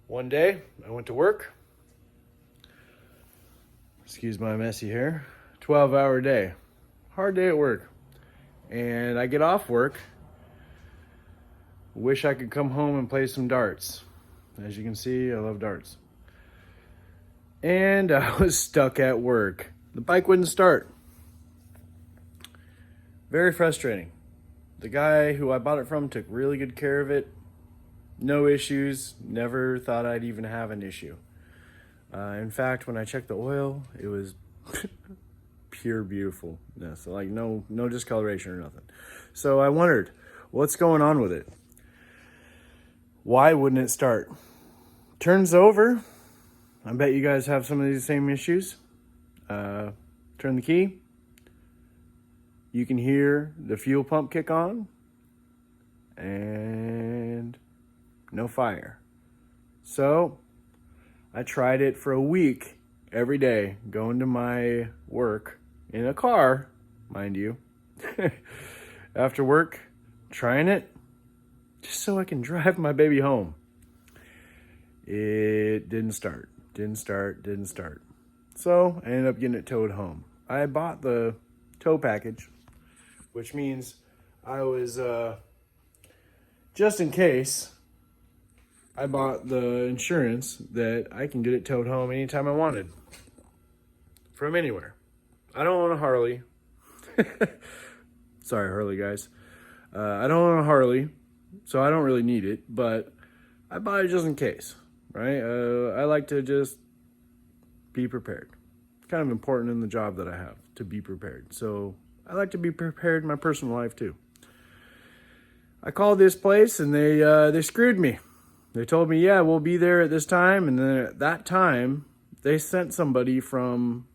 One day, I went to work. Excuse my messy hair. 12-hour day. Hard day at work. And I get off work. Wish I could come home and play some darts. As you can see, I love darts. And I was stuck at work. The bike wouldn't start. Very frustrating. The guy who I bought it from took really good care of it. No issues. Never thought I'd even have an issue. In fact, when I checked the oil, it was pure beautifulness. Like no discoloration or nothing. So I wondered, what's going on with it? Why wouldn't it start? Turns over. I bet you guys have some of these same issues. Turn the key. You can hear the fuel pump kick on. And no fire. So I tried it for a week every day, going to my work in a car, mind you. After work, trying it just so I can drive my baby home. It didn't start. So I ended up getting it towed home. I bought the tow package, which means I was, just in case, I bought the insurance that I can get it towed home anytime I wanted. From anywhere. I don't own a Harley. Sorry, Harley guys. I don't own a Harley, so I don't really need it, but I bought it just in case, right? I like to just be prepared. It's kind of important in the job that I have, to be prepared. So I like to be prepared in my personal life too. I called this place and they screwed me. They told me, yeah, we'll be there at this time. And then at that time, they sent somebody from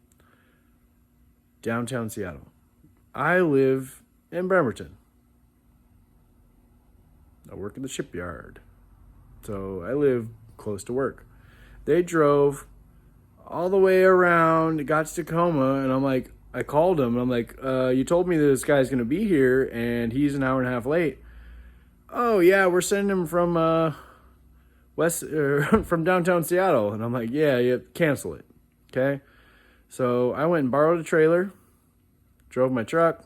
downtown Seattle. I live in Bremerton. I work at the shipyard. So I live close to work. They drove all the way around, got to Tacoma, and I'm like, I called him, and I'm like, you told me this guy's going to be here, and he's an hour and a half late. Oh, yeah, we're sending him from from downtown Seattle. And I'm like, yeah, cancel it, okay? So I went and borrowed a trailer, drove my truck.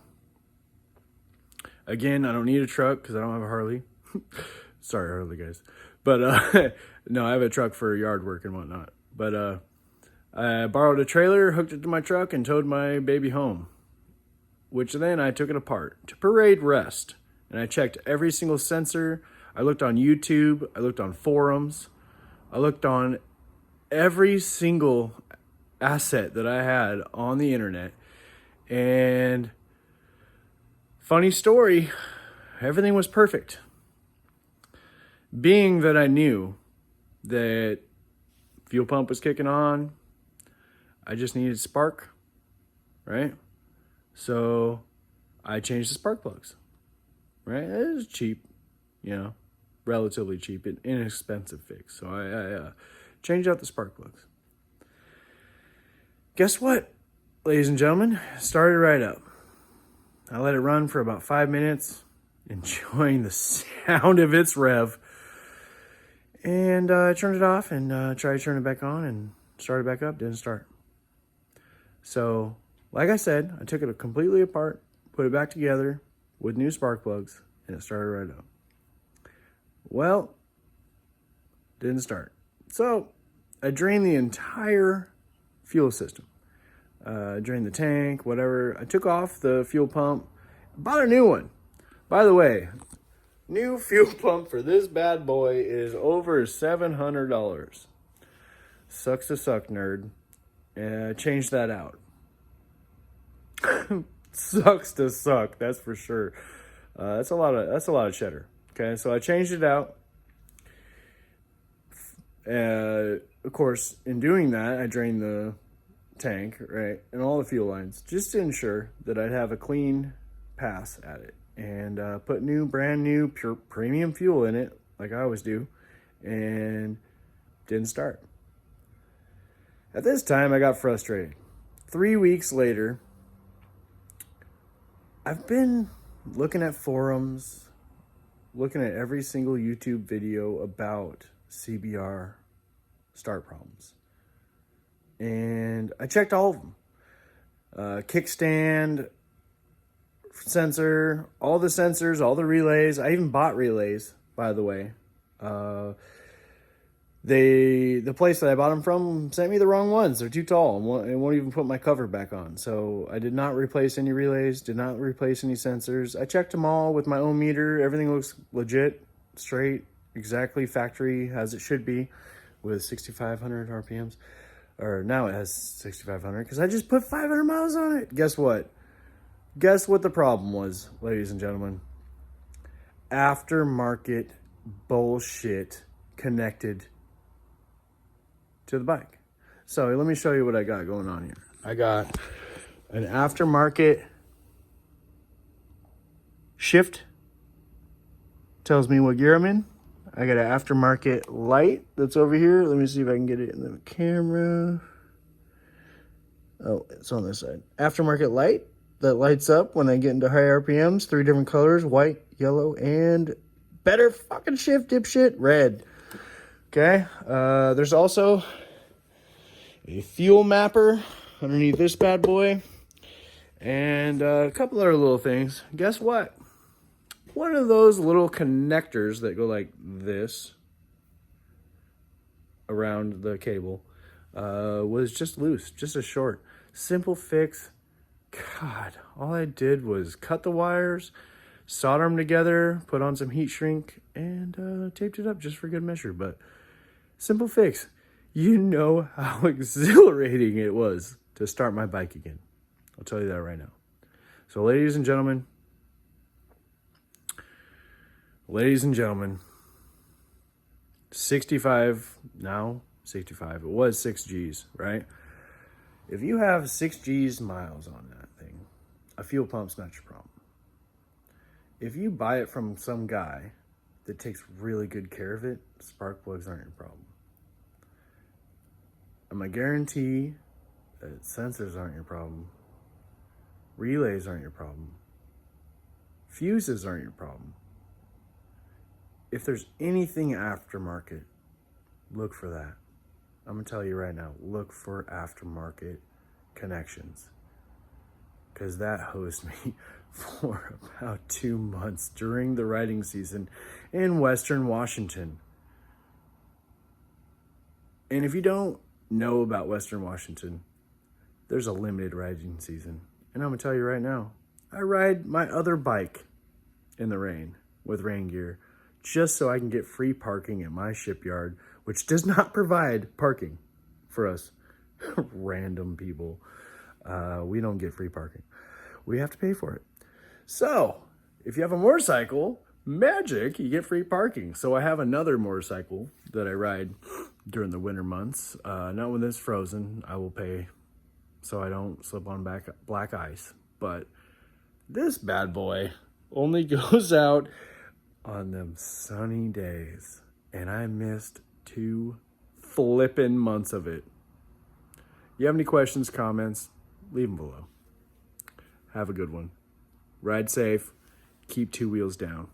Again, I don't need a truck because I don't have a Harley. Sorry, Harley guys. But no, I have a truck for yard work and whatnot. But I borrowed a trailer, hooked it to my truck, and towed my baby home. Which then I took it apart to parade rest. And I checked every single sensor. I looked on YouTube. I looked on forums. I looked on every single asset that I had on the internet. And funny story, everything was perfect. Being that I knew that fuel pump was kicking on, I just needed spark, right? So I changed the spark plugs, right? It was cheap, relatively cheap, an inexpensive fix. So I changed out the spark plugs. Guess what, ladies and gentlemen? Started right up. I let it run for about 5 minutes, enjoying the sound of its rev. And I turned it off and tried to turn it back on and started back up, didn't start. So, like I said, I took it completely apart, put it back together with new spark plugs, and it started right up. Well, didn't start. So, I drained the entire fuel system. Drained the tank, whatever. I took off the fuel pump, bought a new one. By the way, new fuel pump for this bad boy is over $700. Sucks to suck, nerd. Change that out. Sucks to suck, that's for sure. That's a lot of cheddar. Okay, so I changed it out. Of course, in doing that, I drained the tank, right, and all the fuel lines, just to ensure that I'd have a clean pass at it. And put brand new, pure premium fuel in it, like I always do, and didn't start. At this time, I got frustrated. 3 weeks later, I've been looking at forums, looking at every single YouTube video about CBR, start problems. And I checked all of them. Kickstand, sensor, all the sensors, all the relays. I even bought relays, by the way. The place that I bought them from sent me the wrong ones. They're too tall and won't even put my cover back on. So I did not replace any relays, did not replace any sensors. I checked them all with my own meter. Everything looks legit, straight, exactly factory as it should be with 6,500 RPMs. Or now it has 6,500 because I just put 500 miles on it. Guess what? Guess what the problem was, ladies and gentlemen? Aftermarket bullshit connected to the bike. So let me show you what I got going on here. I got an aftermarket shift, tells me what gear I'm in. I got an aftermarket light that's over here. Let me see if I can get it in the camera. Oh, it's on this side. Aftermarket light that lights up when I get into high RPMs. 3 different colors, white, yellow, and better fucking shift, dipshit, red. Okay, there's also a fuel mapper underneath this bad boy. And a couple other little things. Guess what? One of those little connectors that go like this around the cable was just loose, just a short. Simple fix. God, all I did was cut the wires, solder them together, put on some heat shrink, and taped it up just for good measure. But simple fix. You know how exhilarating it was to start my bike again. I'll tell you that right now. So ladies and gentlemen, 65, now 65, it was 6 Gs, right? If you have 6 Gs miles on that thing, a fuel pump's not your problem. If you buy it from some guy that takes really good care of it, spark plugs aren't your problem. And I guarantee that sensors aren't your problem. Relays aren't your problem. Fuses aren't your problem. If there's anything aftermarket, look for that. I'm going to tell you right now, look for aftermarket connections. Because that hosed me for about 2 months during the riding season in Western Washington. And if you don't know about Western Washington, there's a limited riding season. And I'm going to tell you right now, I ride my other bike in the rain with rain gear just so I can get free parking at my shipyard, which does not provide parking for us random people. We don't get free parking. We have to pay for it. So if you have a motorcycle, magic, you get free parking. So I have another motorcycle that I ride during the winter months. Not when it's frozen. I will pay so I don't slip on black ice. But this bad boy only goes out on them sunny days. And I missed 2 flippin' months of it. You have any questions, comments, leave them below. Have a good one. Ride safe. Keep 2 wheels down.